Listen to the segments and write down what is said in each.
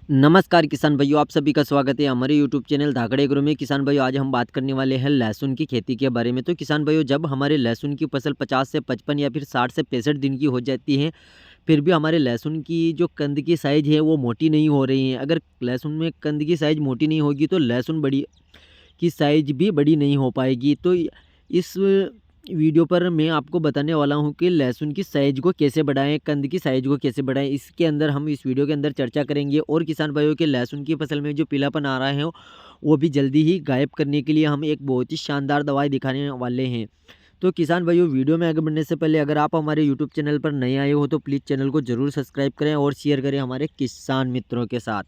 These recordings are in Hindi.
नमस्कार किसान भाइयों, आप सभी का स्वागत है हमारे यूट्यूब चैनल धाकड़ एग्रो में। किसान भाइयों, आज हम बात करने वाले हैं लहसुन की खेती के बारे में। तो किसान भाइयों, जब हमारे लहसुन की फसल 50 से 55 या फिर 60 से 65 दिन की हो जाती है, फिर भी हमारे लहसुन की जो कंद की साइज़ है वो मोटी नहीं हो रही है। अगर लहसुन में कंद की साइज़ मोटी नहीं होगी तो लहसुन बड़ी की साइज़ भी बड़ी नहीं हो पाएगी। तो इस वीडियो पर मैं आपको बताने वाला हूँ कि लहसुन की साइज़ को कैसे बढ़ाएँ, कंद की साइज़ को कैसे बढ़ाएँ। इसके अंदर हम इस वीडियो के अंदर चर्चा करेंगे और किसान भाइयों के लहसुन की फसल में जो पीलापन आ रहा है वो भी जल्दी ही गायब करने के लिए हम एक बहुत ही शानदार दवाई दिखाने वाले हैं। तो किसान भाइयों, वीडियो में आगे बढ़ने से पहले अगर आप हमारे यूट्यूब चैनल पर नए आए हो तो प्लीज़ चैनल को ज़रूर सब्सक्राइब करें और शेयर करें हमारे किसान मित्रों के साथ।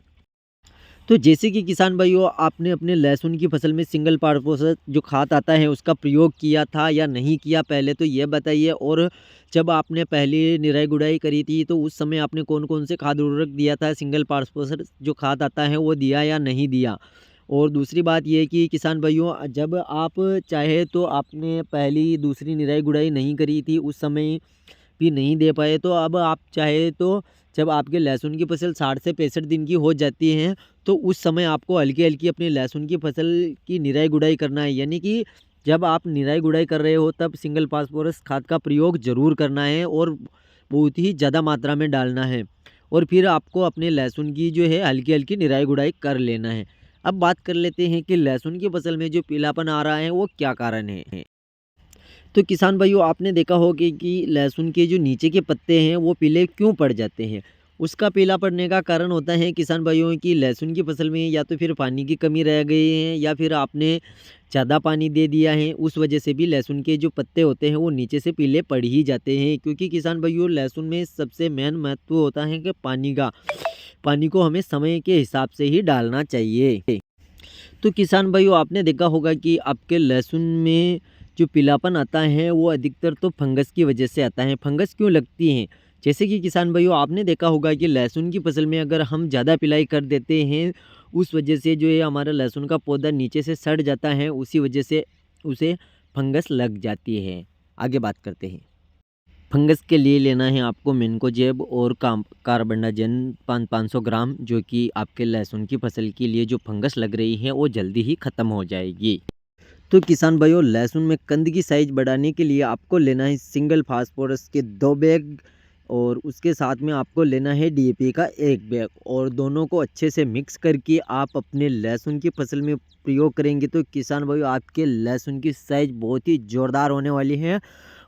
तो जैसे कि किसान भाइयों, आपने अपने लहसुन की फसल में सिंगल फास्फोरस जो खाद आता है उसका प्रयोग किया था या नहीं किया, पहले तो ये बताइए। और जब आपने पहली निराई गुड़ाई करी थी तो उस समय आपने कौन कौन से खाद उर्वरक दिया था, सिंगल फास्फोरस जो खाद आता है वो दिया या नहीं दिया। और दूसरी बात ये कि किसान भाइयों, जब आप चाहे तो आपने पहली दूसरी निराई गुड़ाई नहीं करी थी, उस समय भी नहीं दे पाए, तो अब आप चाहे तो जब आपके लहसुन की फसल 60 से 65 दिन की हो जाती है तो उस समय आपको हल्की-हल्की अपनी लहसुन की फसल की निराई गुड़ाई करना है। यानी कि जब आप निराई गुड़ाई कर रहे हो तब सिंगल फास्फोरस खाद का प्रयोग ज़रूर करना है और बहुत ही ज़्यादा मात्रा में डालना है। और फिर आपको अपने लहसुन की जो है हल्की-हल्की निराई गुड़ाई कर लेना है। अब बात कर लेते हैं कि लहसुन की फसल में जो पीलापन आ रहा है वो क्या कारण है। तो किसान भाइयों, आपने देखा होगा कि लहसुन के जो नीचे के पत्ते हैं वो पीले क्यों पड़ जाते हैं। उसका पीला पड़ने का कारण होता है किसान भाइयों की लहसुन की फसल में या तो फिर पानी की कमी रह गई है या फिर आपने ज़्यादा पानी दे दिया है, उस वजह से भी लहसुन के जो पत्ते होते हैं वो नीचे से पीले पड़ ही जाते हैं। क्योंकि किसान भाइयों, लहसुन में सबसे मेन महत्व होता है कि पानी का। पानी को हमें समय के हिसाब से ही डालना चाहिए। तो किसान भाइयों, आपने देखा होगा कि आपके लहसुन में जो पीलापन आता है वो अधिकतर तो फंगस की वजह से आता है। फंगस क्यों लगती हैं? जैसे कि किसान भाइयों, आपने देखा होगा कि लहसुन की फसल में अगर हम ज़्यादा पिलाई कर देते हैं, उस वजह से जो है हमारा लहसुन का पौधा नीचे से सड़ जाता है, उसी वजह से उसे फंगस लग जाती है। आगे बात करते हैं। फंगस के लिए लेना है आपको मैनकोजेब और कार्बेंडाजिम 500 ग्राम, जो कि आपके लहसुन की फसल के लिए जो फंगस लग रही है वो जल्दी ही ख़त्म हो जाएगी। तो किसान भाइयों, लहसुन में कंद की साइज़ बढ़ाने के लिए आपको लेना है सिंगल फास्फोरस के 2 बैग और उसके साथ में आपको लेना है डीएपी का 1 बैग, और दोनों को अच्छे से मिक्स करके आप अपने लहसुन की फसल में प्रयोग करेंगे तो किसान भाइयों, आपके लहसुन की साइज़ बहुत ही ज़ोरदार होने वाली है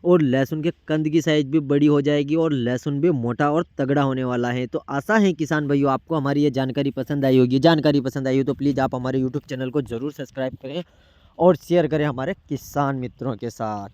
और लहसुन के कंद की साइज़ भी बड़ी हो जाएगी और लहसुन भी मोटा और तगड़ा होने वाला है। तो आशा है किसान भाइयों, आपको हमारी ये जानकारी पसंद आई होगी। जानकारी पसंद आई हो तो प्लीज़ आप हमारे यूट्यूब चैनल को ज़रूर सब्सक्राइब करें और शेयर करें हमारे किसान मित्रों के साथ।